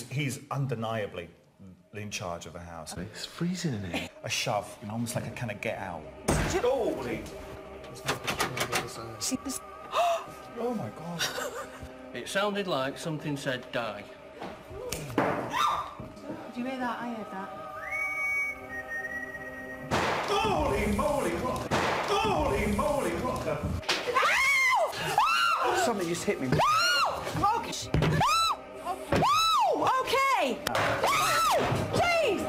He's undeniably in charge of the house. It's freezing in here. A shove, you know, almost like a kind of get out. Oh, oh my God. It sounded like something said die. Did you hear that? I heard that. Holy moly, what? Holy moly, what the... Something just hit me. Okay! Please!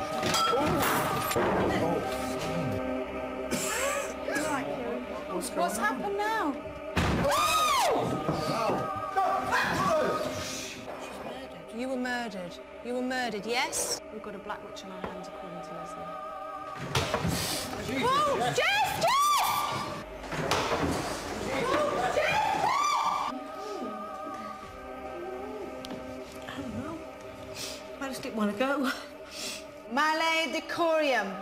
What's happened now? You were murdered. You were murdered, yes? We've got a black witch on our hands, according to Leslie. Oh, Jeff! I just didn't want to go. Maledicorium.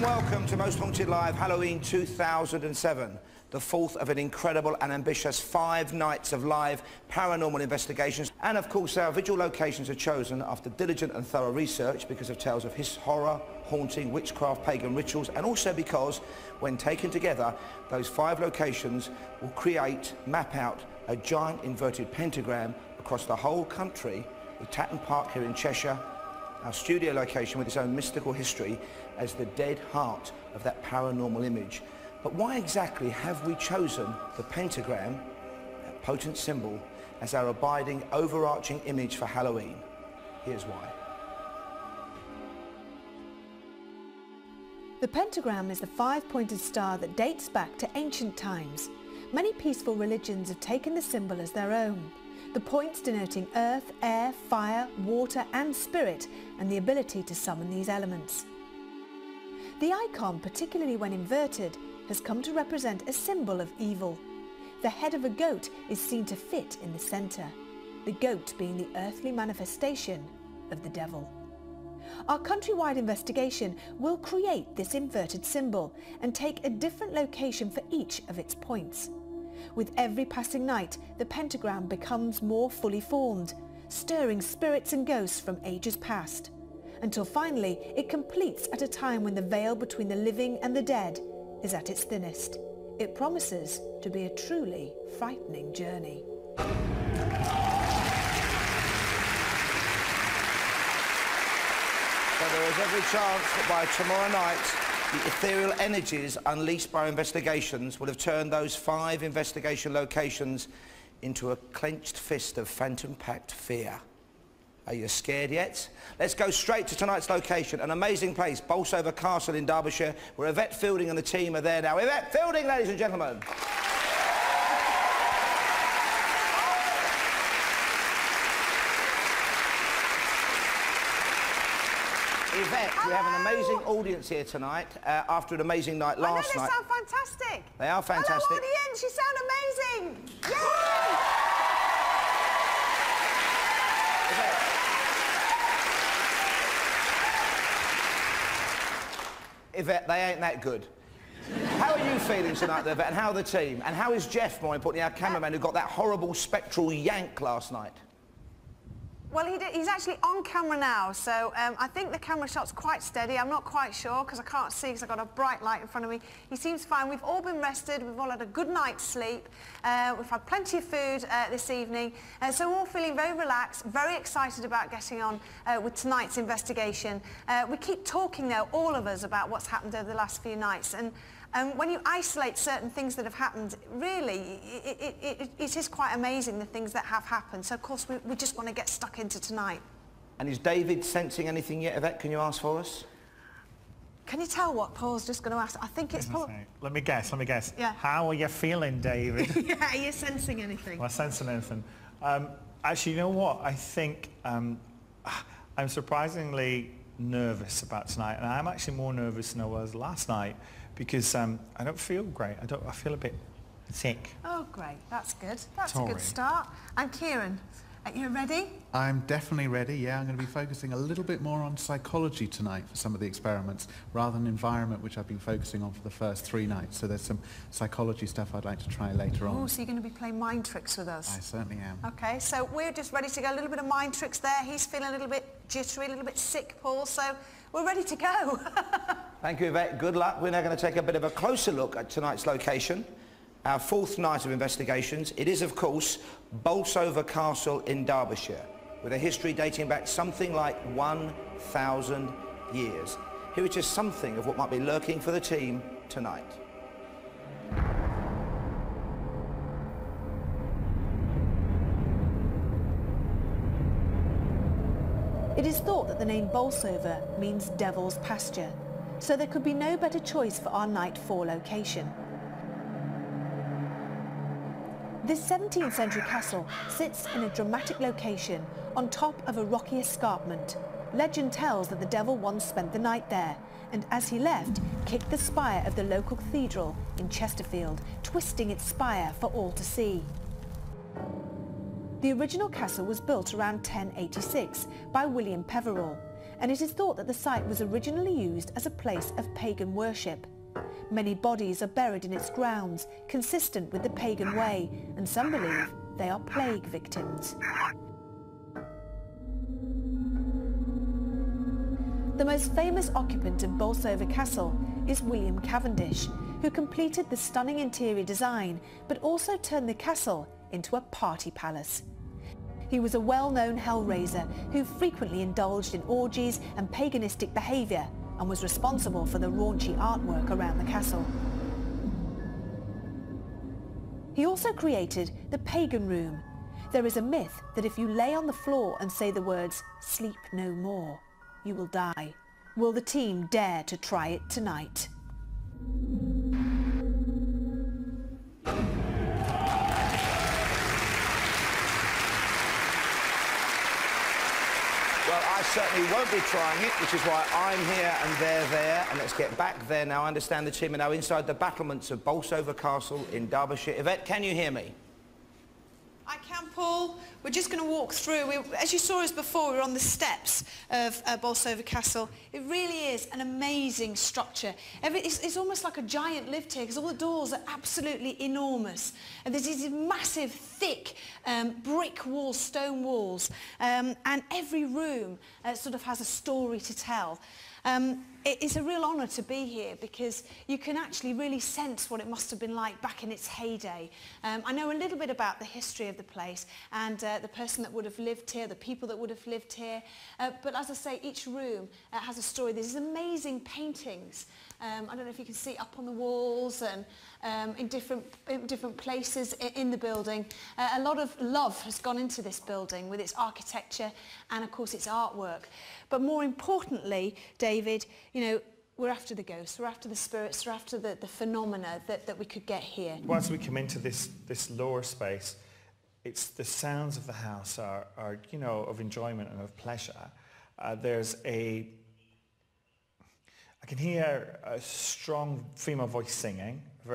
Welcome to Most Haunted Live Halloween 2007, the fourth of an incredible and ambitious 5 nights of live paranormal investigations. And of course our vigil locations are chosen after diligent and thorough research because of tales of horror, haunting, witchcraft, pagan rituals, and also because when taken together those 5 locations will map out a giant inverted pentagram across the whole country, with Tatton Park here in Cheshire, our studio location with its own mystical history, as the dead heart of that paranormal image. But why exactly have we chosen the pentagram, that potent symbol, as our abiding, overarching image for Halloween? Here's why. The pentagram is the 5-pointed star that dates back to ancient times. Many peaceful religions have taken the symbol as their own. The points denoting earth, air, fire, water and spirit, and the ability to summon these elements. The icon, particularly when inverted, has come to represent a symbol of evil. The head of a goat is seen to fit in the centre, the goat being the earthly manifestation of the devil. Our countrywide investigation will create this inverted symbol and take a different location for each of its points. With every passing night, the pentagram becomes more fully formed, stirring spirits and ghosts from ages past, until finally it completes at a time when the veil between the living and the dead is at its thinnest. It promises to be a truly frightening journey. So there is every chance that by tomorrow night the ethereal energies unleashed by our investigations will have turned those 5 investigation locations into a clenched fist of phantom-packed fear. Are you scared yet? Let's go straight to tonight's location, an amazing place, Bolsover Castle in Derbyshire, where Yvette Fielding and the team are there now. Yvette Fielding, ladies and gentlemen. Yvette, we have an amazing audience here tonight after an amazing night last night. They sound fantastic. They are fantastic. Hello, audience, you sound amazing. Yay! Yvette, they ain't that good. How are you feeling tonight, Yvette, and how are the team? And how is Jeff, more importantly, our cameraman, who got that horrible spectral yank last night? Well, he's actually on camera now, so I think the camera shot's quite steady. I'm not quite sure because I can't see because I've got a bright light in front of me. He seems fine. We've all been rested. We've all had a good night's sleep. We've had plenty of food this evening. So we're all feeling very relaxed, very excited about getting on with tonight's investigation. We keep talking, though, all of us, about what's happened over the last few nights. And when you isolate certain things that have happened, really, it is quite amazing, the things that have happened. So, of course, we just want to get stuck into tonight. And is David sensing anything yet, Yvette? Can you ask for us? Can you tell what Paul's just going to ask? I think it's probably... Let me guess. Yeah. How are you feeling, David? Yeah, are you sensing anything? Am I sensing anything? Actually, you know what? I think I'm surprisingly nervous about tonight, and I'm actually more nervous than I was last night because I don't feel great. I feel a bit sick. Oh, great. That's good. That's a good start. And Kieran, are you ready? I'm definitely ready, yeah. I'm going to be focusing a little bit more on psychology tonight for some of the experiments, rather than environment, which I've been focusing on for the first 3 nights. So there's some psychology stuff I'd like to try later on. Oh, so you're going to be playing mind tricks with us? I certainly am. OK, so we're just ready to go. A little bit of mind tricks there. He's feeling a little bit jittery, a little bit sick, Paul, so we're ready to go. Thank you, Yvette. Good luck. We're now going to take a bit of a closer look at tonight's location. Our 4th night of investigations. It is, of course, Bolsover Castle in Derbyshire, with a history dating back something like 1,000 years. Here is just something of what might be lurking for the team tonight. It is thought that the name Bolsover means devil's pasture, so there could be no better choice for our night 4 location. This 17th century castle sits in a dramatic location on top of a rocky escarpment. Legend tells that the devil once spent the night there, and as he left, kicked the spire of the local cathedral in Chesterfield, twisting its spire for all to see. The original castle was built around 1086 by William Peveril, and it is thought that the site was originally used as a place of pagan worship. Many bodies are buried in its grounds, consistent with the pagan way, and some believe they are plague victims. The most famous occupant of Bolsover Castle is William Cavendish, who completed the stunning interior design, but also turned the castle into a party palace. He was a well-known hellraiser who frequently indulged in orgies and paganistic behaviour, and was responsible for the raunchy artwork around the castle. He also created the Pagan Room. There is a myth that if you lay on the floor and say the words, "Sleep no more," you will die. Will the team dare to try it tonight? Well, I certainly won't be trying it, which is why I'm here and they're there. And let's get back there now. I understand the team are now inside the battlements of Bolsover Castle in Derbyshire. Yvette, can you hear me? I can, Paul. We're just going to walk through. As you saw us before, we were on the steps of Bolsover Castle. It really is an amazing structure. It's almost like a giant lived here because all the doors are absolutely enormous. And there's these massive, thick brick walls, stone walls. And every room sort of has a story to tell. It's a real honour to be here because you can actually really sense what it must have been like back in its heyday. I know a little bit about the history of the place and the person that would have lived here, the people that would have lived here. But as I say, each room has a story. There's these amazing paintings. I don't know if you can see up on the walls and in different places in the building. A lot of love has gone into this building with its architecture and, of course, its artwork. But more importantly, David, you know, we're after the ghosts, we're after the spirits, we're after the phenomena that we could get here. Once we come into this lower space, it's the sounds of the house are you know, of enjoyment and of pleasure. I can hear a strong female voice singing, a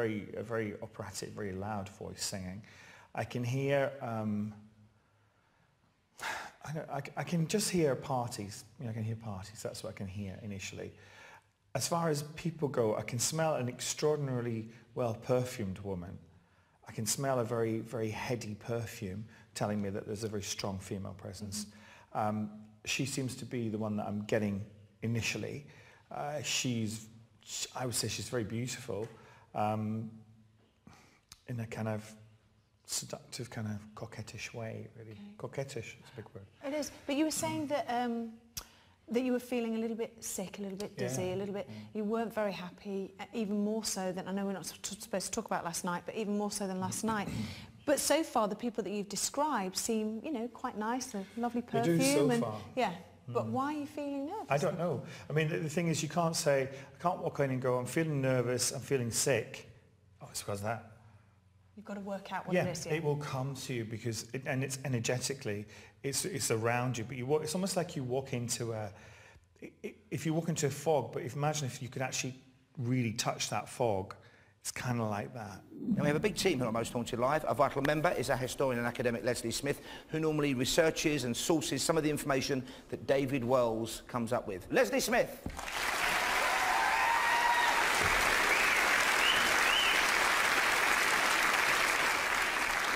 very operatic, very loud voice singing. I can hear, I can just hear parties. You know, I can hear parties. That's what I can hear initially. As far as people go, I can smell an extraordinarily well-perfumed woman. I can smell a very, very heady perfume telling me that there's a very strong female presence. She seems to be the one that I'm getting initially. I would say she's very beautiful, in a kind of seductive, kind of coquettish way, really. Okay. Coquettish is a big word. It is. But you were saying that that you were feeling a little bit sick, a little bit dizzy, a little bit... You weren't very happy, even more so than... I know we're not supposed to talk about last night, but even more so than last night. But so far, the people that you've described seem, you know, quite nice, a lovely perfume. They do so far. Yeah. But why are you feeling nervous? I don't know. I mean, the thing is, you can't say, I can't walk in and go, I'm feeling nervous, I'm feeling sick. Oh, it's because of that. You've got to work out what it is. Yeah, it will come to you because, and it's energetically, it's around you. But it's almost like you walk into if you walk into a fog, but imagine if you could actually really touch that fog. It's kind of like that. And we have a big team here at Most Haunted Live. A vital member is our historian and academic Leslie Smith, who normally researches and sources some of the information that David Wells comes up with. Leslie Smith.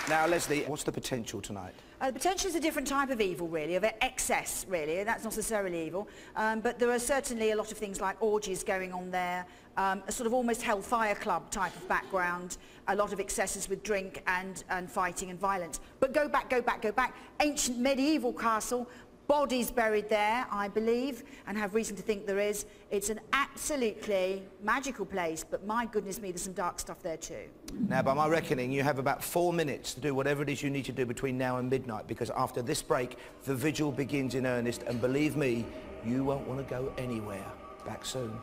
Now, Leslie, what's the potential tonight? The potential is a different type of evil, really, of excess, really. That's not necessarily evil. But there are certainly a lot of things like orgies going on there, a sort of almost hellfire club type of background, a lot of excesses with drink and fighting and violence. But go back. Ancient medieval castle, bodies buried there, I believe, and have reason to think there is. It's an absolutely magical place, but my goodness me, there's some dark stuff there too. Now, by my reckoning, you have about 4 minutes to do whatever it is you need to do between now and midnight, because after this break, the vigil begins in earnest, and believe me, you won't want to go anywhere. Back soon.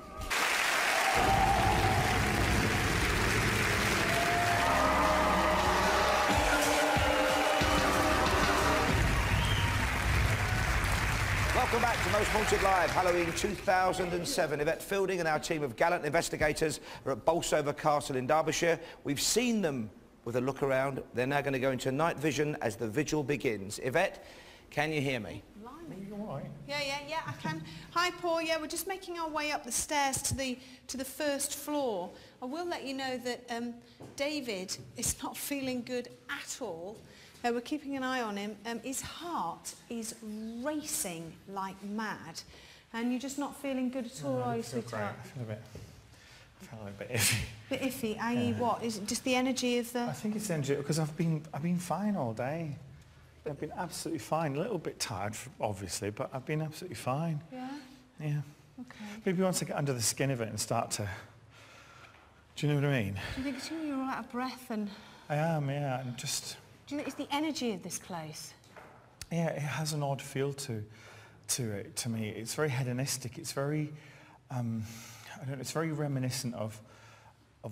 Welcome back to Most Haunted Live, Halloween 2007. Yvette Fielding and our team of gallant investigators are at Bolsover Castle in Derbyshire. We've seen them with a look around. They're now going to go into night vision as the vigil begins. Yvette, can you hear me? Blimey. You all right? Yeah, I can. Hi, Paul. Yeah, we're just making our way up the stairs to the first floor. I will let you know that David is not feeling good at all. We're keeping an eye on him. His heart is racing like mad. And you're just not feeling good at all, are you, sweetheart? I feel a bit iffy. Bit iffy, i.e. what? Is it just the energy of the... I think it's energy, because I've been fine all day. I've been absolutely fine. A little bit tired, obviously, but I've been absolutely fine. Yeah? Yeah. Okay. Maybe once I get under the skin of it and start to... Do you know what I mean? Do you think you're all out of breath and... I am, yeah, and just... Do you think it's the energy of this place? Yeah, it has an odd feel to it, to me. It's very hedonistic. It's very, I don't know, it's very reminiscent of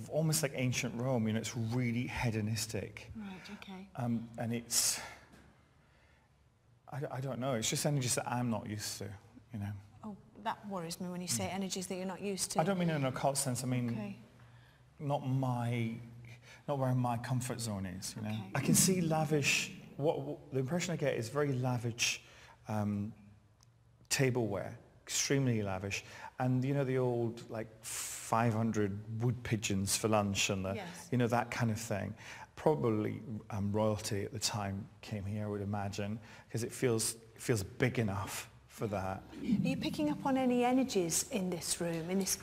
almost like ancient Rome. You know, it's really hedonistic. Right, okay. And it's, I don't know, it's just energies that I'm not used to, you know. Oh, that worries me when you say energies that you're not used to. I don't mean in an occult sense. I mean, not where my comfort zone is, you know. Okay. I can see lavish, the impression I get is very lavish tableware, extremely lavish. And you know the old, like, 500 wood pigeons for lunch and the, you know, that kind of thing. Probably royalty at the time came here, I would imagine, because it feels big enough for that. Are you picking up on any energies in this room? In this,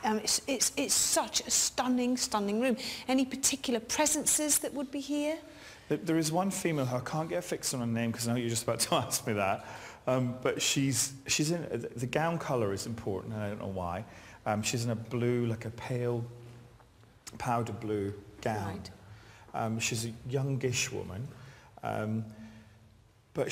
it's such a stunning room. Any particular presences that would be here? There is one female who I can't get fixed on her name because I know you're just about to ask me that. But she's in, the gown colour is important, and I don't know why. She's in a blue, like a pale powder blue gown. Right. She's a youngish woman, but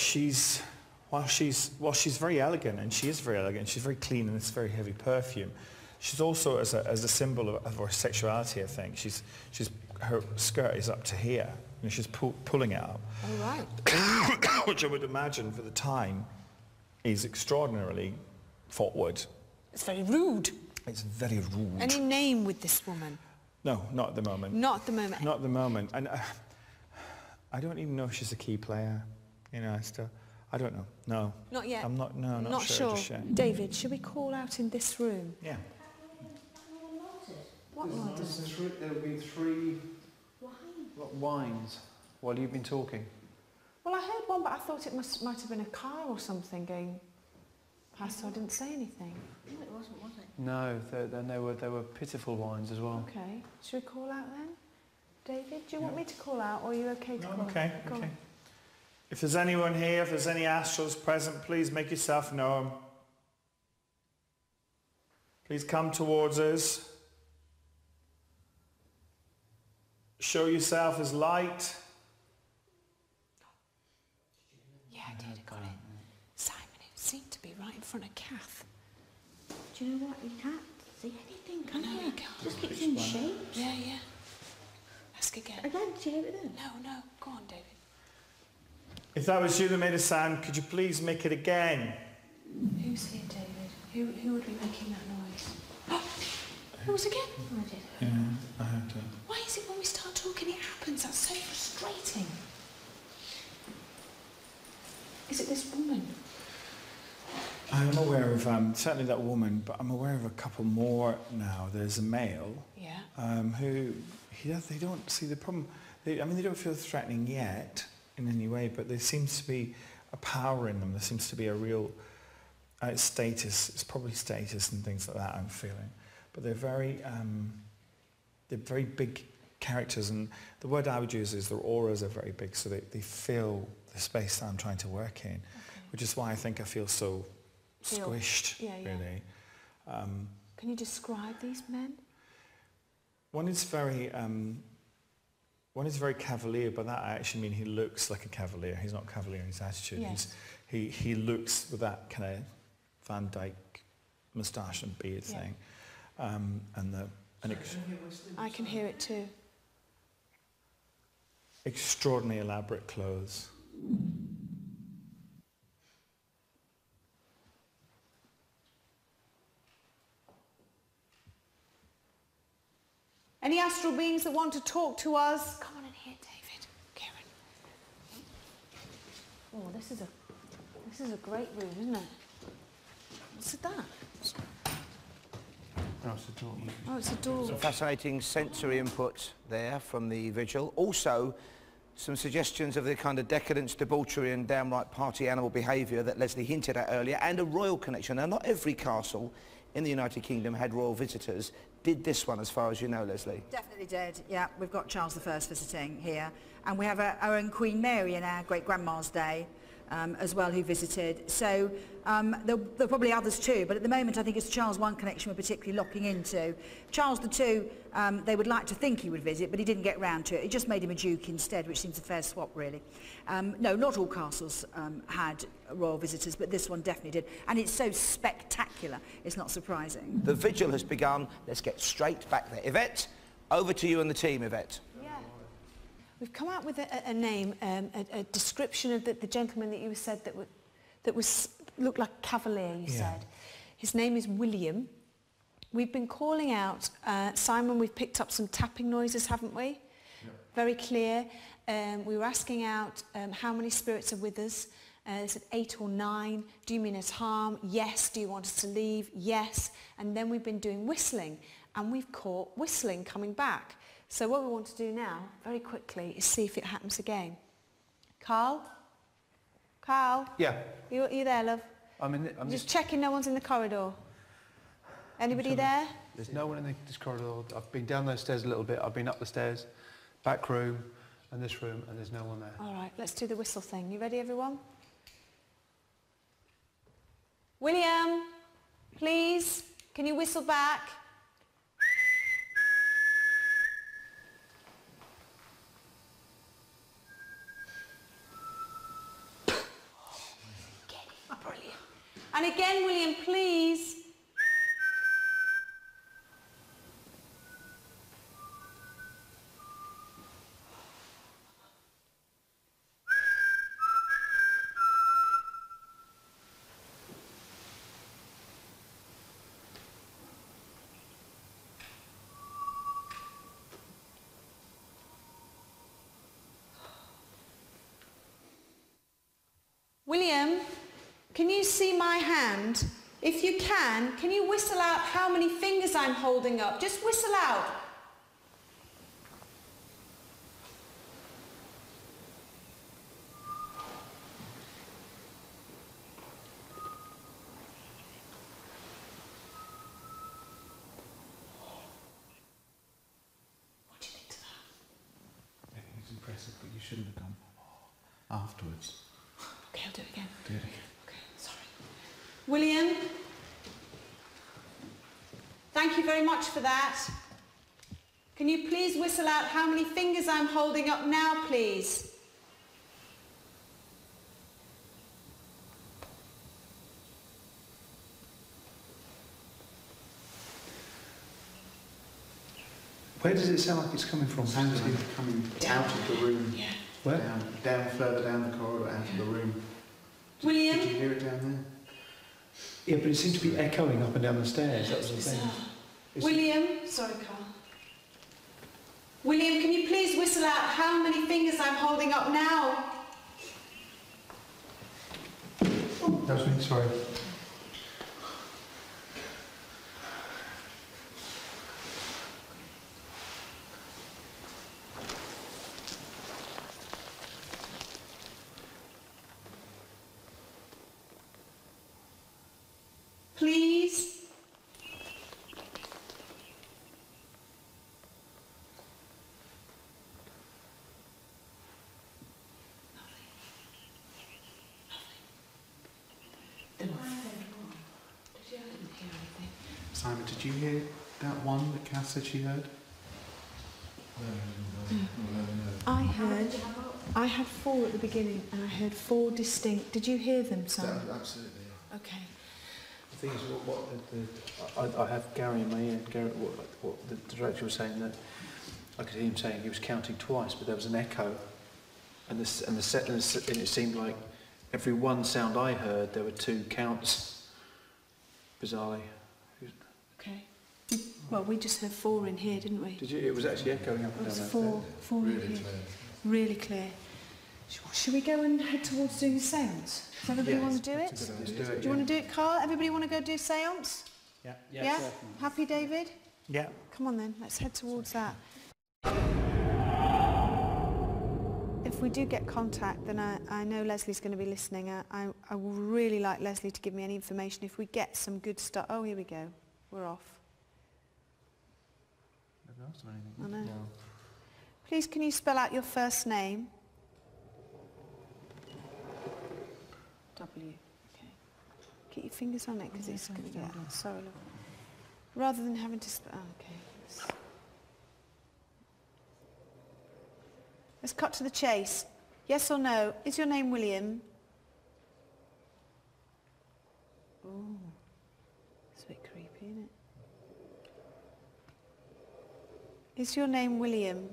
while she's very elegant, and she is very elegant, she's very clean, and it's very heavy perfume. She's also, as a symbol of her sexuality, I think, her skirt is up to here. You know, she's pulling it up. Oh, right. Which I would imagine for the time is extraordinarily forward. It's very rude. It's very rude. Any name with this woman? No, not at the moment. Not at the moment? Not at the moment. And I don't even know if she's a key player. You know, I don't know. No. Not yet? I'm not, no, not sure. Just yet. David, should we call out in this room? Yeah. What noises? There have been 3 wines while you've been talking. Well, I heard one, but I thought it might have been a car or something going past, so I didn't say anything. No, it wasn't, was it? No, then there were pitiful whines as well. Okay. Should we call out then? David, do you want me to call out, or are you okay to call out? Okay, Go okay. on. If there's anyone here, if there's any astrals present, please make yourself known. Please come towards us. Show yourself as light. Yeah, I did. I got it. Simon, it seemed to be right in front of Kath. Do you know what? You can't see anything, can No, you? you can't. Just keeps in shapes. Yeah, yeah. Ask again. Again, do you hear it then? No. Go on, David. If that was you that made a sound, could you please make it again? Who's here, David? Who would be making that noise? Who was again? I did. Yeah, I heard that. Why is it when we start talking it happens? That's so frustrating. Is it this woman? I'm aware of certainly that woman, but I'm aware of a couple more now. There's a male who they don't see the problem. They don't feel threatening yet in any way, but there seems to be a power in them. There seems to be a real status. It's probably status and things like that I'm feeling. But they're very big characters, and the word I would use is their auras are very big, so they fill the space that I'm trying to work in, which is why I think I feel so squished, really. Can you describe these men? One is very cavalier, but that I actually mean he looks like a cavalier. He's not cavalier in his attitude. Yes. He looks with that kind of Van Dyke moustache and beard thing. I can hear it too. Extraordinarily elaborate clothes. Any astral beings that want to talk to us? Come on in here, David. Karen. Oh, this is a great room, isn't it? What's that? Oh, it's a door. Oh, it's a door. Some fascinating sensory input there from the vigil. Also, some suggestions of the kind of decadence, debauchery and downright party animal behaviour that Leslie hinted at earlier, and a royal connection. Now, not every castle in the United Kingdom had royal visitors. Did this one, as far as you know, Leslie? Definitely did, yeah. We've got Charles I visiting here. And we have our own Queen Mary in our great-grandma's day as well, who visited. So there are probably others too, but at the moment I think it's Charles I connection we're particularly locking into. Charles II, they would like to think he would visit, but he didn't get round to it. It just made him a duke instead, which seems a fair swap, really. No, not all castles had royal visitors, but this one definitely did. And it's so spectacular, it's not surprising. The vigil has begun. Let's get straight back there. Yvette, over to you and the team, Yvette. We've come out with a name, a description of the gentleman that you said that looked like Cavalier, you said. His name is William. We've been calling out, Simon, we've picked up some tapping noises, haven't we? Yeah. Very clear. We were asking out how many spirits are with us. They said 8 or 9. Do you mean us harm? Yes. Do you want us to leave? Yes. And then we've been doing whistling, and we've caught whistling coming back. So what we want to do now, very quickly, is see if it happens again. Carl? Carl? Yeah. You there, love? I'm just checking no one's in the corridor. Anybody there? There's no one in this corridor. I've been down those stairs a little bit. I've been up the stairs, back room, and this room, and there's no one there. All right, let's do the whistle thing. You ready, everyone? William, please, can you whistle back? Brilliant. And again, William, please. William, can you see my hand? If you can you whistle out how many fingers I'm holding up? Just whistle out. you shouldn't have gone afterwards. Okay, I'll do it again. Do it again. Okay, sorry. William, thank you very much for that. Can you please whistle out how many fingers I'm holding up now, please? Where does it sound like it's coming from? Sounds like it's coming out of the room. Yeah. Where? Down, further down the corridor, out of the room. William? Did you hear it down there? Yeah, but it seemed to be echoing up and down the stairs. That was the thing. William? Sorry, Carl. William, can you please whistle out how many fingers I'm holding up now? That was me, sorry. Please? Simon, did you hear that one that Cass said she heard? I had 4 at the beginning and I heard 4 distinct. Did you hear them, Simon? Absolutely, yeah. Okay. The thing is, I have Gary in my ear. Gary, what the director was saying, that I could hear him saying he was counting twice, but there was an echo, and it seemed like every one sound I heard, there were 2 counts. Bizarrely. Okay. Well, we just heard 4 in here, didn't we? Did you? It was actually echoing up and It was down. 4 in here. Really clear. Should we go and head towards doing the seance? Does everybody want to do it? Let's do it. Do you want to do it, Carl? Everybody want to go do seance? Yeah. Yeah? Happy, David? Yeah. Come on then, let's head towards that. If we do get contact, then I know Leslie's going to be listening. I would really like Leslie to give me any information if we get some good stuff. Oh, here we go. We're off. I know. No. Please, can you spell out your first name? W. Okay. Get your fingers on it because it's going to get... Sorry, look. Rather than having to spell... Oh, okay. Let's cut to the chase. Yes or no? Is your name William? Oh. It's a bit creepy, isn't it? Is your name William?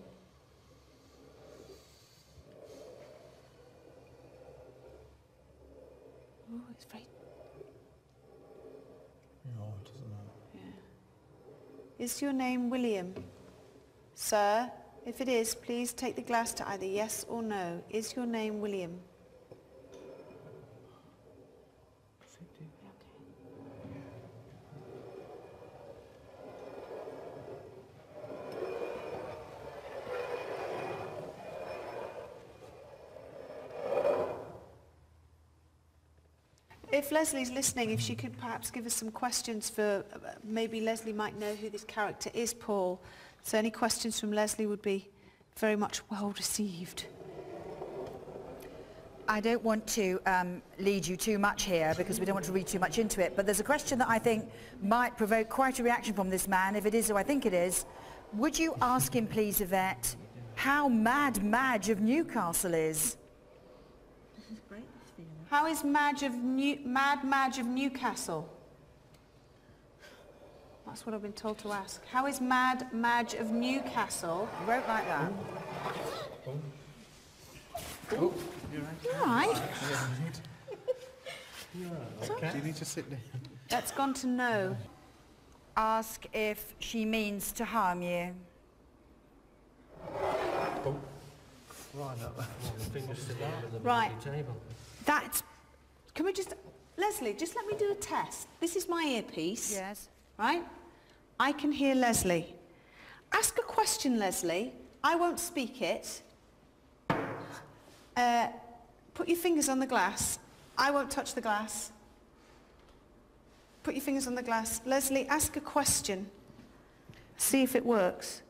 Oh, it's very... No, it doesn't matter. Yeah. Is your name William? Sir, if it is, please take the glass to either yes or no. Is your name William? If Leslie's listening, if she could perhaps give us some questions for, maybe Leslie might know who this character is, Paul. So any questions from Leslie would be very much well received. I don't want to lead you too much here because we don't want to read too much into it, but there's a question that I think might provoke quite a reaction from this man, if it is who I think it is. Would you ask him, please, Yvette, how mad Madge of Newcastle is? How is Madge of Mad Madge of Newcastle? That's what I've been told to ask. How is Mad Madge of Newcastle? You won't like that. Oh, You're all right. Okay. Do you need to sit down? That's gone to no. Ask if she means to harm you. Right. That's... Can we just... Leslie, just let me do a test. This is my earpiece. Yes. Right? I can hear Leslie. Ask a question, Leslie. I won't speak it. Put your fingers on the glass. I won't touch the glass. Put your fingers on the glass. Leslie, ask a question. See if it works.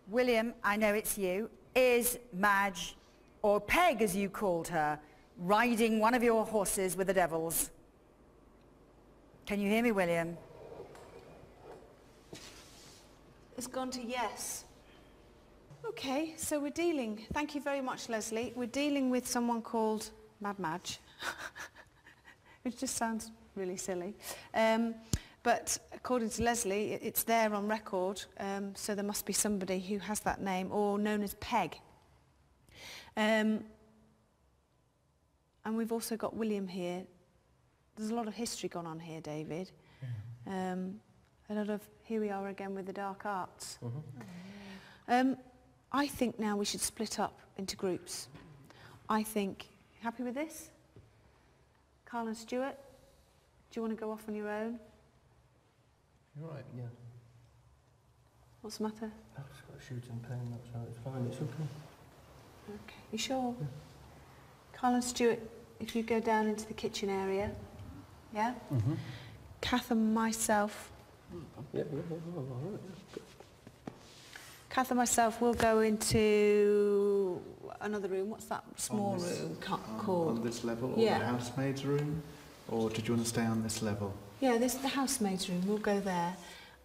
William, I know it's you. Is Madge or Peg as you called her, riding one of your horses with the devils? Can you hear me, William? It's gone to yes. Okay, so we're dealing, thank you very much, Leslie. We're dealing with someone called Mad Madge, which just sounds really silly. But according to Leslie, it's there on record, so there must be somebody who has that name, or known as Peg. And we've also got William here. There's a lot of history gone on here, David. Yeah. A lot of, here we are again with the dark arts. Mm-hmm. I think now we should split up into groups. I think, happy with this? Carl and Stuart, do you want to go off on your own? You're right, yeah. What's the matter? I've just got a shooting pain, that's right, it's fine, it's okay. Okay, you sure? Yeah. Carl and Stuart, if you go down into the kitchen area, yeah? Mm-hmm. Kath and myself. Yeah, all right, yeah. Kath and myself will go into another room. What's that small room called? On this level, or yeah. the housemaid's room? Or did you want to stay on this level? Yeah, this is the housemaid's room. We'll go there.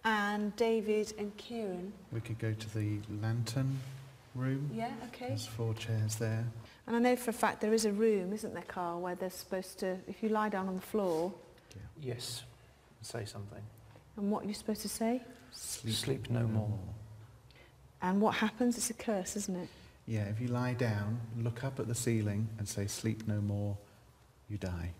And David and Kieran. We could go to the lantern room. Yeah, okay. There's 4 chairs there. And I know for a fact there is a room, isn't there, Carl, where they're supposed to, if you lie down on the floor. Yeah. Yes. Say something. And what are you supposed to say? Sleep no more. And what happens? It's a curse, isn't it? Yeah, if you lie down, look up at the ceiling and say, sleep no more, you die.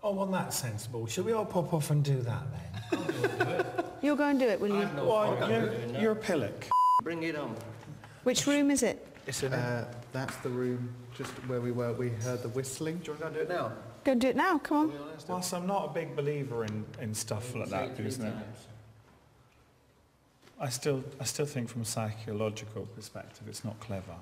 Oh, well, that's sensible. Should we all pop off and do that then? You'll go and do it, will you? You're a pillock. Bring it on. Which room is it? It's in That's the room just where we were. We heard the whistling. Do you want to go and do it now? Go and do it now, come on. Whilst I'm not a big believer in stuff like that, isn't it? I still think from a psychological perspective it's not clever.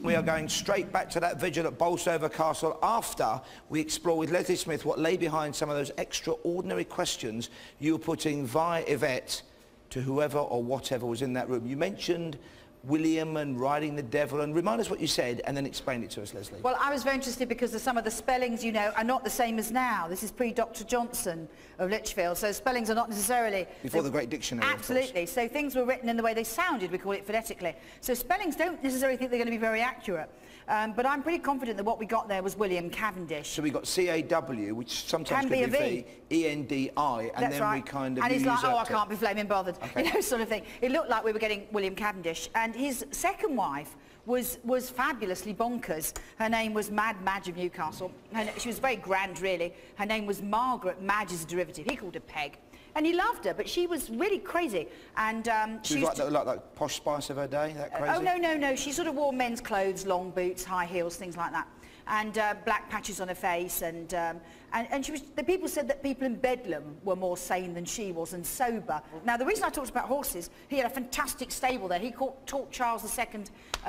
We are going straight back to that vigil at Bolsover Castle after we explore with Leslie Smith what lay behind some of those extraordinary questions you were putting via Yvette to whoever or whatever was in that room. You mentioned William and riding the devil, and remind us what you said and then explain it to us, Leslie. Well, I was very interested because of some of the spellings, you know, are not the same as now. This is pre-Dr. Johnson of Lichfield, so spellings are not necessarily... Before the Great Dictionary, absolutely. So things were written in the way they sounded, we call it phonetically. So spellings don't necessarily think they're going to be very accurate. But I'm pretty confident that what we got there was William Cavendish. So we got C-A-W, which sometimes can be V, E-N-D-I, and then we kind of... And he's like, oh, I can't be flaming bothered, okay. You know, sort of thing. It looked like we were getting William Cavendish, and his second wife was fabulously bonkers. Her name was Mad Madge of Newcastle. She was very grand, really. Her name was Margaret Madge as a derivative. He called her Peg. And he loved her, but she was really crazy. And she was like that posh spice of her day, that crazy? Oh, no. She sort of wore men's clothes, long boots, high heels, things like that. And black patches on her face. And she was, the people said that people in Bedlam were more sane than she was and sober. Now, the reason I talked about horses, he had a fantastic stable there. He taught Charles II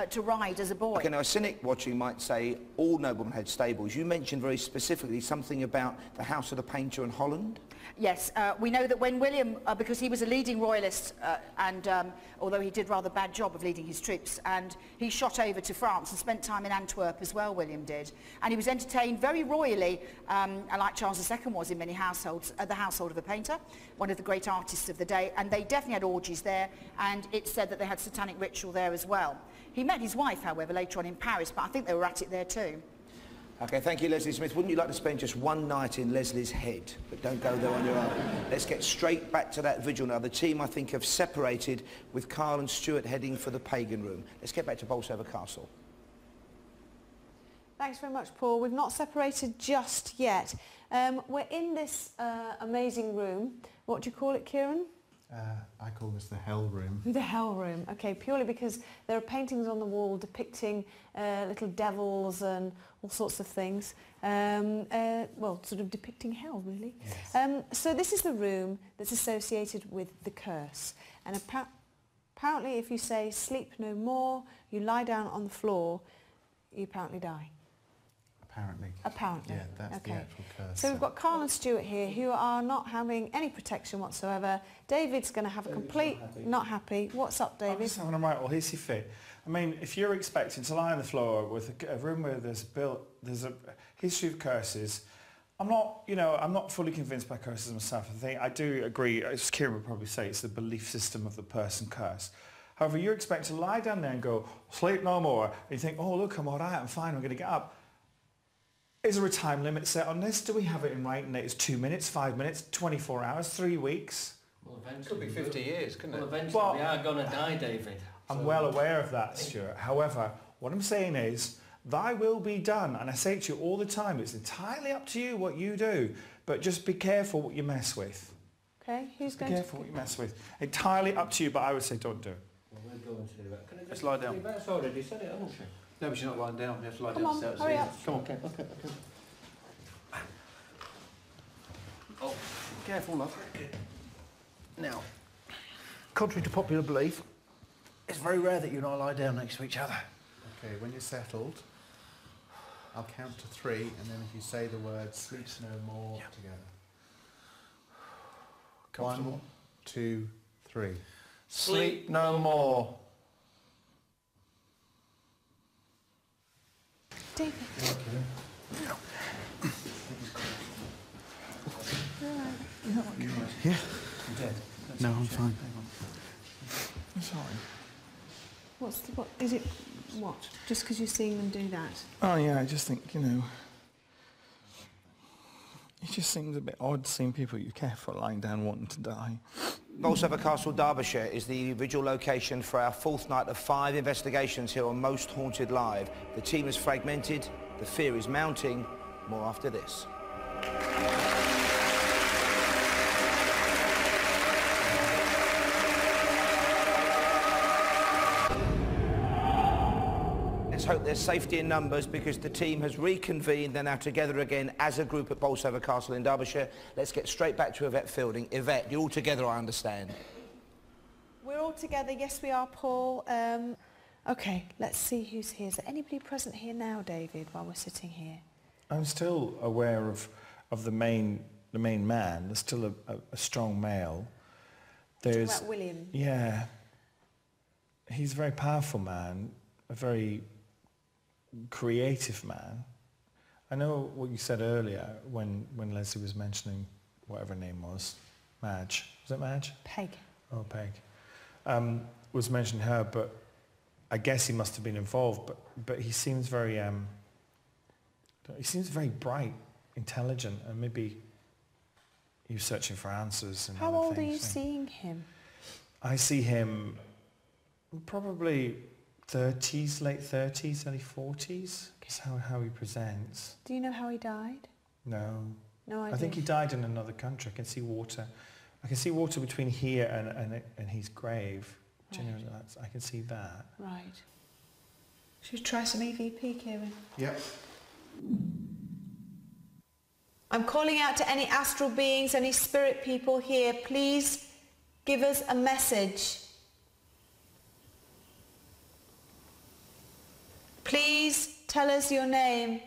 to ride as a boy. Okay, now a cynic watching might say all noblemen had stables. You mentioned very specifically something about the House of the Painter in Holland. Yes, we know that when William, because he was a leading royalist, although he did a rather bad job of leading his troops, and he shot over to France and spent time in Antwerp as well, William did. And he was entertained very royally, like Charles II was in many households, the household of a painter, one of the great artists of the day, and they definitely had orgies there, and it's said that they had satanic ritual there as well. He met his wife, however, later on in Paris, but I think they were at it there too. Okay, thank you, Leslie Smith. Wouldn't you like to spend just one night in Leslie's head? But don't go there on your own. Let's get straight back to that vigil now. The team, I think, have separated with Carl and Stuart heading for the pagan room. Let's get back to Bolsover Castle. Thanks very much, Paul. We've not separated just yet. We're in this amazing room. What do you call it, Kieran? I call this the Hell Room. The Hell Room, okay, purely because there are paintings on the wall depicting little devils and all sorts of things. Well, sort of depicting hell, really. Yes. So this is the room that's associated with the curse. And apparently if you say sleep no more, you lie down on the floor, you apparently die. Apparently. Yeah, that's the actual curse. So we've got Carl and Stuart here who are not having any protection whatsoever. David's going to have a complete... Not happy. What's up, David? I'm just having a right old hissy fit. I mean, if you're expecting to lie on the floor with a room where there's a history of curses, I'm not fully convinced by curses myself. I do agree, as Kieran would probably say, it's the belief system of the person cursed. However, you're expected to lie down there and go, sleep no more, and you think, oh look, I'm all right, I'm fine, I'm going to get up. Is there a time limit set on this? Do we have it in writing that it's 2 minutes, 5 minutes, 24 hours, 3 weeks? Well, Could be 50 years, couldn't it? Well, eventually we are going to die, David. I'm well aware of that, Stuart. However, what I'm saying is, thy will be done. And I say it to you all the time, it's entirely up to you what you do. But just be careful what you mess with. Okay, who's Be going to... careful what you mess with. Entirely up to you, but I would say don't do it. Well, we're going to... Can I just... Let's lie down. That's already said it, haven't she? No, but you're not lying down. You have to lie Come down. on, Sit out, hurry see. up. Come on. Okay. Oh, careful, love. Now, contrary to popular belief, it's very rare that you and I lie down next to each other. Okay, when you're settled, I'll count to 3, and then if you say the word sleeps no more together. Comfortable? 1, 2, 3. Sleep no more. David. Yeah. No, I'm fine. I'm sorry. What is it? What? Just because you're seeing them do that? Oh yeah, I just think, it just seems a bit odd seeing people you care for lying down wanting to die. Bolsover Castle, Derbyshire is the original location for our 4th night of 5 investigations here on Most Haunted Live. The team is fragmented, the fear is mounting. More after this. Let's hope there's safety in numbers because the team has reconvened. They're now together again as a group at Bolsover Castle in Derbyshire. Let's get straight back to Yvette Fielding. Yvette, you're all together, I understand. We're all together, yes we are, Paul. Okay, let's see who's here. Is there anybody present here now, David, while we're sitting here? I'm still aware of the main man. There's still a strong male. There's... Talking about William? Yeah. He's a very powerful man, a very creative man. I know what you said earlier when Leslie was mentioning whatever her name was. Madge. Was it Madge? Peg. Oh, Peg. Was mentioning her, but I guess he must have been involved, but he seems very bright, intelligent, and maybe he was searching for answers. And How old are you seeing him? I see him probably 30s, late 30s, early 40s. Is how he presents. Do you know how he died? No. No idea. I think he died in another country. I can see water. I can see water between here and his grave. Right. Genuinely, I can see that. Right. Should we try some EVP, Kieran? Yep. I'm calling out to any astral beings, any spirit people here. Please give us a message. Please tell us your name.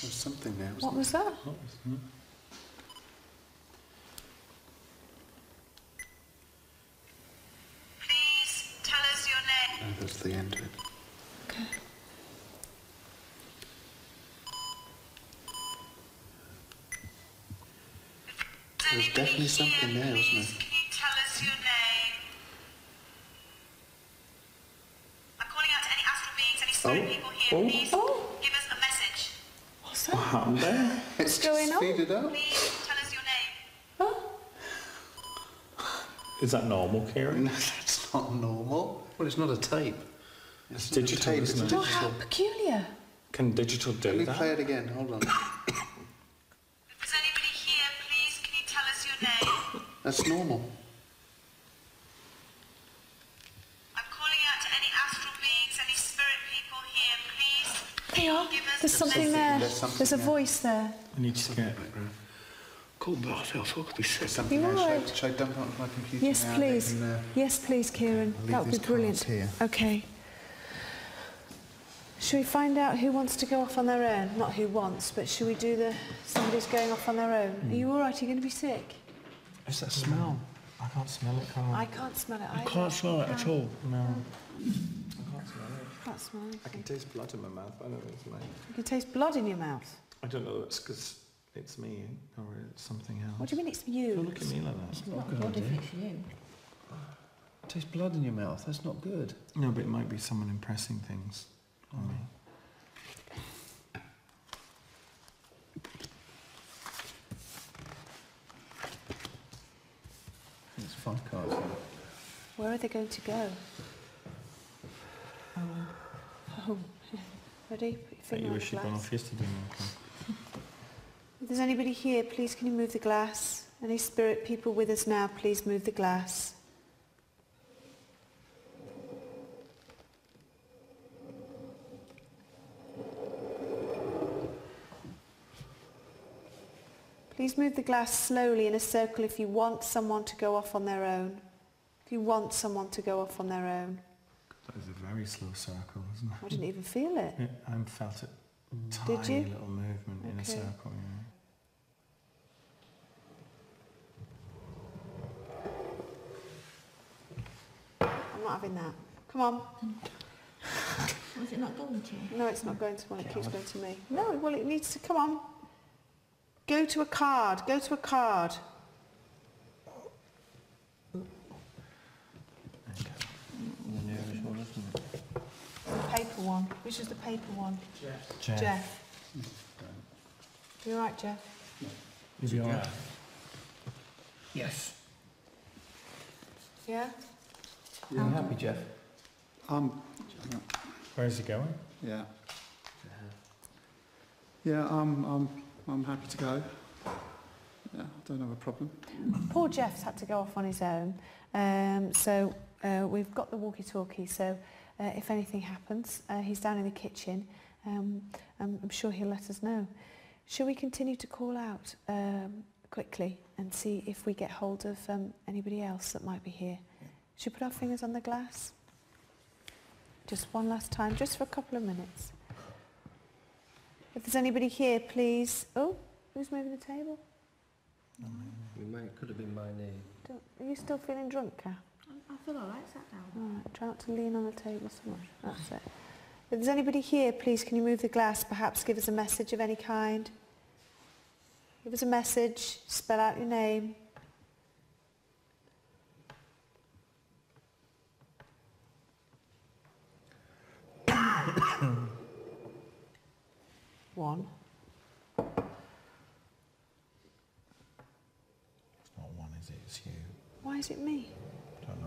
There's something there, wasn't What was that? there? Please tell us your name. Oh, that's the end of it. Okay. There's definitely something there, wasn't there? Can you tell us your name? I'm calling out to any astral beings, any spirit people here. Please give us a message. What's that? What happened there? It's going on? speeded up. Please tell us your name. Is that normal, Kieran? No, that's not normal. Well, it's not a tape. It's not a digital, tape, isn't it's it? Oh, how peculiar. Can digital do Let me that? play it again, hold on. If there's anybody here, please can you tell us your name? That's normal. I'm calling out to any astral beings, any spirit people here. Please They are. give us There's a something message. there. There's something There's a there. voice there. I need to get... Called myself, I could be sick. Something You there. all right? Should I dump it onto my computer Yes, now? please. And then, Yes, please, Kieran. leave That would be these brilliant. cards here. Okay. Should we find out who wants to go off on their own? Not who wants, but should we do somebody's going off on their own? Are you all right? Are you going to be sick? What's that smell? I can't smell it, Carl. I can't smell it either. Can't smell it at all. No. I can't smell it. Can't smell it. I can taste blood in my mouth. I don't know it's me. You can taste blood in your mouth. I don't know that's because it's me or it's something else. What do you mean it's you? Don't look at me like that. It's not good. Taste blood in your mouth. That's not good. No, but it might be someone impressing things on me. It's 5 cards here. Where are they going to go? Oh. Ready? Put your I finger you on the wish you'd gone glass. off yesterday, Malcolm. If there's anybody here, please can you move the glass? Any spirit people with us now, please move the glass. Please move the glass slowly in a circle if you want someone to go off on their own. If you want someone to go off on their own. That was a very slow circle, isn't it? I didn't even feel it. Yeah, I felt it. Did Tiny you? little movement in a Okay. circle, I'm not having that. Come on. Was it not going to? No, it's not going to one. It keeps going to me. No, well, it needs to. Come on. Go to a card. Go to a card. The nearest one, isn't it? The paper one. Which is the paper one? Jeff. Jeff. You all right, Jeff? Is he alright? Yes. Yeah? You happy, Jeff? Where's he going? Yeah. Yeah, I'm happy to go. Yeah, I don't have a problem. Poor Jeff's had to go off on his own. So we've got the walkie-talkie, so if anything happens, he's down in the kitchen. I'm sure he'll let us know. Shall we continue to call out quickly and see if we get hold of anybody else that might be here? Should we put our fingers on the glass? Just one last time, just for a couple of minutes. If there's anybody here, please... Oh, who's moving the table? It could have been my name. Are you still feeling drunk, Kath? I feel all right, sat down. All right, try not to lean on the table so much. That's it. If there's anybody here, please can you move the glass? Perhaps give us a message of any kind. Give us a message. Spell out your name. One. It's not one, is it? It's you. Why is it me? I don't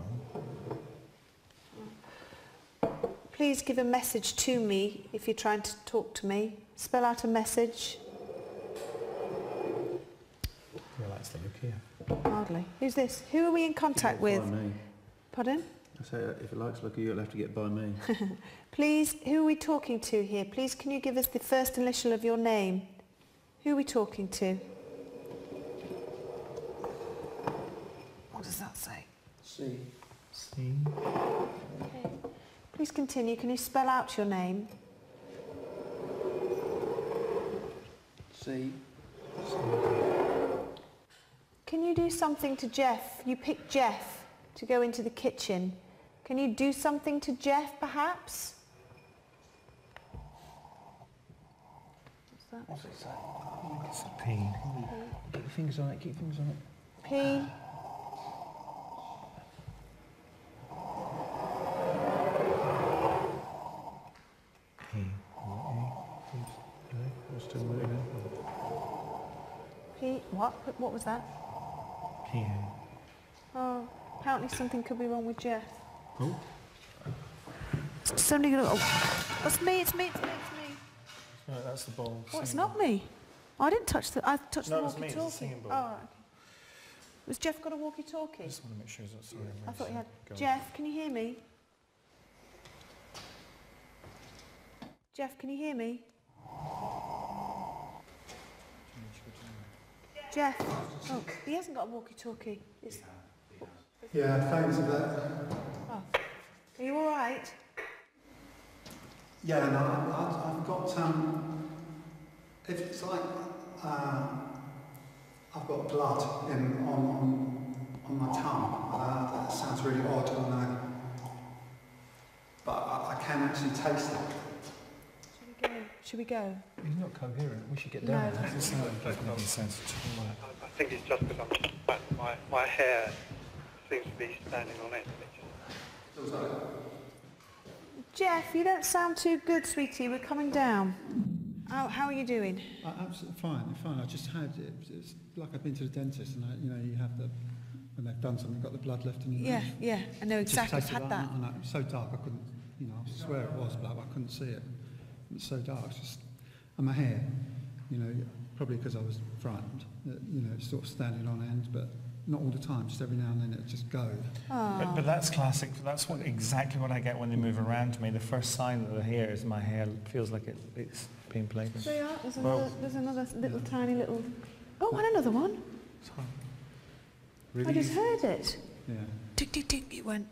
know. Please give a message to me if you're trying to talk to me. Spell out a message. He likes the look here. Hardly. Who's this? Who are we in contact with? By me. Pardon? I say, if it likes look at you, you'll have to get by me. Please, who are we talking to here? Please, can you give us the first initial of your name? Who are we talking to? What does that say? C. See? Okay. Please continue. Can you spell out your name? C. Can you do something to Jeff? You picked Jeff to go into the kitchen. Can you do something to Jeff, perhaps? What's that? What's it say? It's a P. Keep your fingers on it, keep your fingers on it. P. P. We're still moving. P. What? What was that? P. Oh, apparently something could be wrong with Jeff. Oh. Somebody gonna... Oh, that's me, it's me, it's me, it's me. No, that's the bowl. Oh, it's not me. I didn't touch the... I touched No, the it was me, it's the walkie-talkie. singing bowl. Oh, right, okay. Was Jeff got a walkie-talkie? I just want to make sure he's not sorry. I thought he had... Go on. Jeff, can you hear me? Jeff, can you hear me? Jeff. Oh, he hasn't got a walkie-talkie. Yeah, thanks for that. Oh. Are you all right? Yeah, no, I've got, if it's like, I've got blood on my tongue. That sounds really odd, but I can actually taste it. Should we go? He's not coherent. We should get No. down. Doesn't sound like it makes sense at all. I think it's just because my hair seems to be standing on end. Jeff, you don't sound too good, sweetie. We're coming down. How are you doing? Absolutely fine. I just had it's like I've been to the dentist, and you have when they've done something, got the blood left in your nose. Yeah, I know exactly. I've had that. And it was so dark I couldn't, I swear it was blood, I couldn't see it. It was so dark. It's just, and my hair, probably because I was frightened, it's sort of standing on end, but not all the time. Just every now and then it just goes. But that's classic. That's exactly what I get when they move around to me. The first sign that I hear is my hair feels like it's being played with. There's another little tiny little... Oh, and another one. Sorry. Really? I just heard it. Yeah. Tick, tick, tick, it went.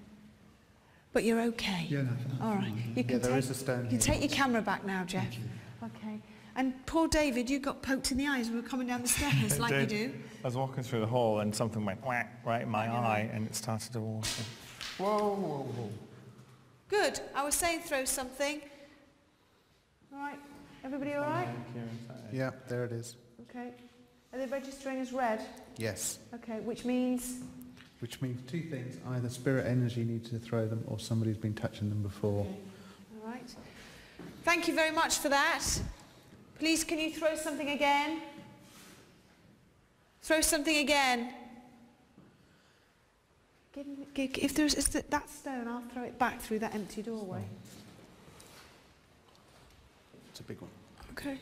But you're okay. Yeah, no. All right. You can there is a stone You can take your camera back now, Jeff. Okay. And poor David, you got poked in the eyes when we were coming down the stairs, like you do. I was walking through the hall and something went whack right in my eye and it started to water. Whoa. Good. I was saying throw something. All right. Everybody all right? Yeah, there it is. Okay. Are they registering as red? Yes. Okay, which means... Which means two things. Either spirit energy needs to throw them or somebody's been touching them before. Okay. All right. Thank you very much for that. Please, can you throw something again? Throw something again. If there's that stone, I'll throw it back through that empty doorway. It's a big one. Okay.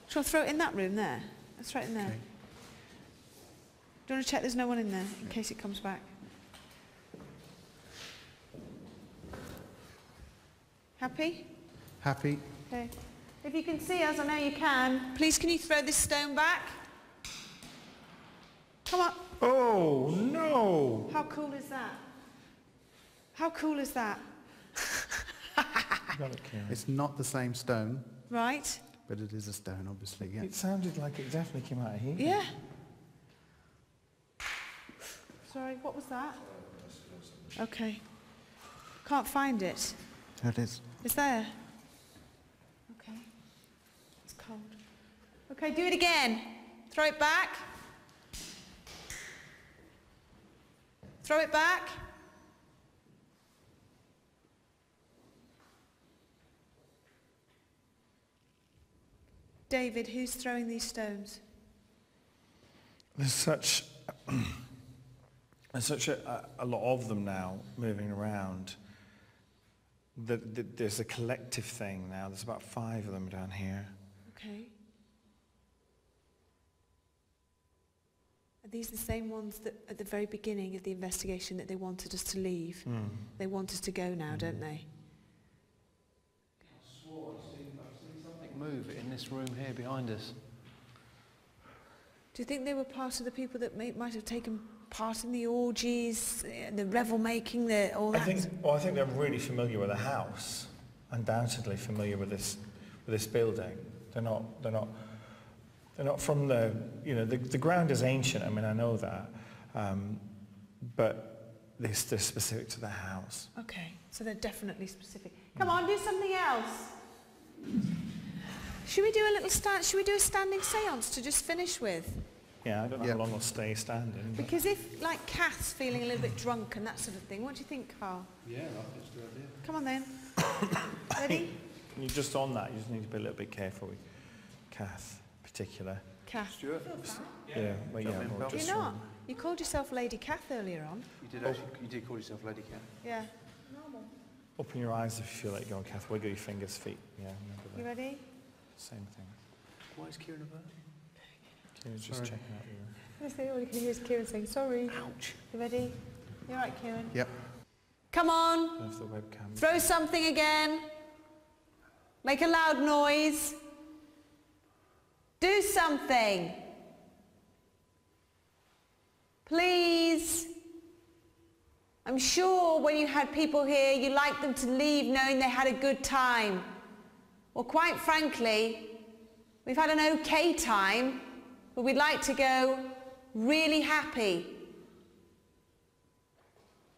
Shall I throw it in that room there? Let's throw it in there. Okay. Do you want to check there's no one in there in case it comes back? Happy? Happy? Okay. If you can see us, I know you can. Please, can you throw this stone back? Come on. Oh, no. How cool is that? How cool is that? Got it, Kieran. It's not the same stone, Right? but it is a stone, obviously, yeah. It sounded like it definitely came out of here. Yeah. Sorry, what was that? Okay. Can't find it. There it is. It's there. Okay. It's cold. Okay, do it again. Throw it back. Throw it back. David, who's throwing these stones? There's such a lot of them now moving around. There's a collective thing now. There's about 5 of them down here. Okay. Are these the same ones that at the very beginning of the investigation that they wanted us to leave? They want us to go now, don't they? I swore I've seen something move in this room here behind us. Do you think they were part of the people that might have taken part in the orgies, the revel making, all that? I think they're really familiar with the house. Undoubtedly familiar with this building. They're not from the, the ground is ancient. I mean, I know that, but they're specific to the house. Okay, so they're definitely specific. Come on, do something else. Should we do a standing séance to just finish with? Yeah, I don't know how long I'll stay standing. Because if, like, Kath's feeling a little bit drunk and that sort of thing, what do you think, Carl? Yeah, I think it's a good idea. Come on then. Ready? You're just on that. You just need to be a little bit careful with Kath, in particular. Kath. Stuart? Yeah, well, yeah. Well, You're not. You called yourself Lady Kath earlier on. You did call yourself Lady Cat. Yeah. Open your eyes if you feel like you're going, Kath. Wiggle your fingers, feet. Yeah, remember that. You ready? Same thing. Why is Kieran about? Kieran's just checking out your... All you can hear is Kieran saying, sorry. Ouch. You ready? You all right, Kieran? Yep. Come on. Of the webcam. Throw something again. Make a loud noise. Do something. Please. I'm sure when you had people here, you liked them to leave knowing they had a good time. Well, quite frankly, we've had an okay time, but we'd like to go really happy.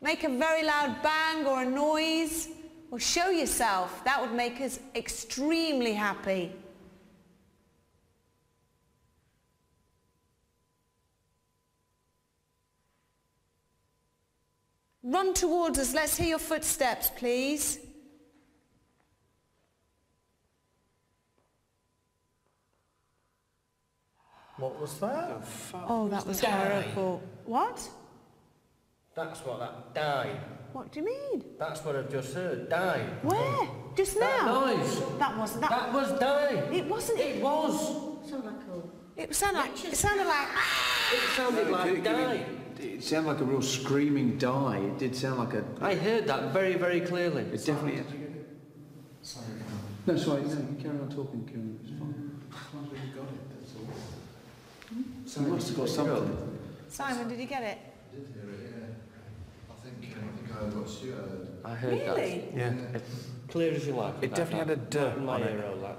Make a very loud bang or a noise, or show yourself. That would make us extremely happy. Run towards us. Let's hear your footsteps, please. What was that? Oh, that was horrible. What? That's what that died. What do you mean? That's what I've just heard. Died. Where? Just now? That noise. That wasn't that. That was died. It wasn't. It was. It sounded like. It sounded like. It sounded like died. It sounded like a real screaming die. It did sound like a... I heard that very, very clearly. It definitely... Sorry. No, sorry, no, you carry on talking, Kieran, it's fine. You got it, that's all. You must have got something. Simon, did you get it? I did hear it, yeah. I think I heard what Stuart heard. I heard that. Really? Yeah. Clear as you like. It definitely had a duh in my on it. ear, all that.